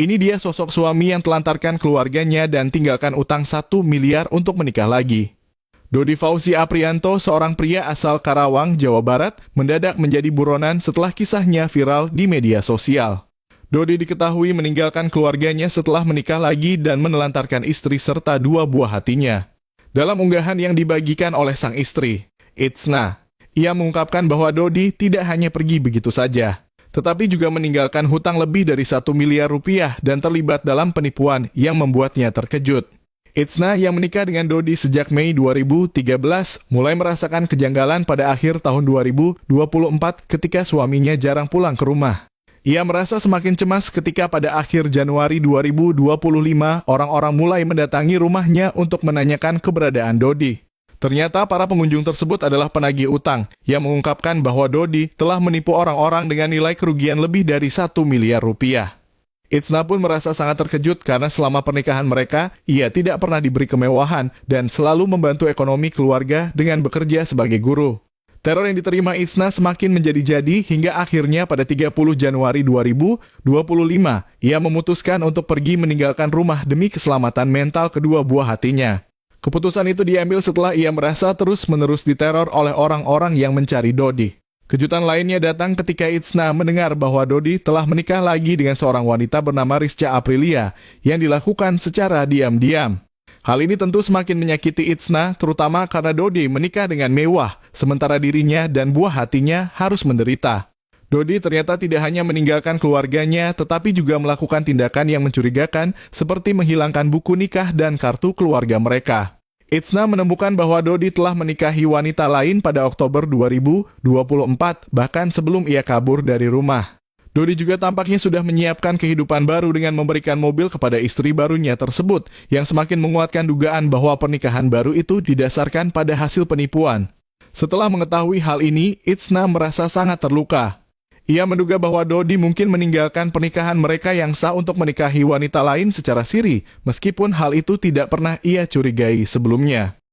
Ini dia sosok suami yang telantarkan keluarganya dan tinggalkan utang 1 miliar untuk menikah lagi. Dodi Fauzi Aprianto, seorang pria asal Karawang, Jawa Barat, mendadak menjadi buronan setelah kisahnya viral di media sosial. Dodi diketahui meninggalkan keluarganya setelah menikah lagi dan menelantarkan istri serta 2 buah hatinya. Dalam unggahan yang dibagikan oleh sang istri, Itsna, ia mengungkapkan bahwa Dodi tidak hanya pergi begitu saja, tetapi juga meninggalkan hutang lebih dari 1 miliar rupiah dan terlibat dalam penipuan yang membuatnya terkejut. Itsna yang menikah dengan Dodi sejak Mei 2013 mulai merasakan kejanggalan pada akhir tahun 2024 ketika suaminya jarang pulang ke rumah. Ia merasa semakin cemas ketika pada akhir Januari 2025 orang-orang mulai mendatangi rumahnya untuk menanyakan keberadaan Dodi. Ternyata para pengunjung tersebut adalah penagih utang yang mengungkapkan bahwa Dodi telah menipu orang-orang dengan nilai kerugian lebih dari 1 miliar rupiah. Itsna pun merasa sangat terkejut karena selama pernikahan mereka, ia tidak pernah diberi kemewahan dan selalu membantu ekonomi keluarga dengan bekerja sebagai guru. Teror yang diterima Itsna semakin menjadi-jadi hingga akhirnya pada 30 Januari 2025, ia memutuskan untuk pergi meninggalkan rumah demi keselamatan mental kedua buah hatinya. Keputusan itu diambil setelah ia merasa terus-menerus diteror oleh orang-orang yang mencari Dodi. Kejutan lainnya datang ketika Itsna mendengar bahwa Dodi telah menikah lagi dengan seorang wanita bernama Rizcha Aprilia yang dilakukan secara diam-diam. Hal ini tentu semakin menyakiti Itsna, terutama karena Dodi menikah dengan mewah, sementara dirinya dan buah hatinya harus menderita. Dodi ternyata tidak hanya meninggalkan keluarganya, tetapi juga melakukan tindakan yang mencurigakan seperti menghilangkan buku nikah dan kartu keluarga mereka. Itsna menemukan bahwa Dodi telah menikahi wanita lain pada Oktober 2024, bahkan sebelum ia kabur dari rumah. Dodi juga tampaknya sudah menyiapkan kehidupan baru dengan memberikan mobil kepada istri barunya tersebut, yang semakin menguatkan dugaan bahwa pernikahan baru itu didasarkan pada hasil penipuan. Setelah mengetahui hal ini, Itsna merasa sangat terluka. Ia menduga bahwa Dodi mungkin meninggalkan pernikahan mereka yang sah untuk menikahi wanita lain secara siri, meskipun hal itu tidak pernah ia curigai sebelumnya.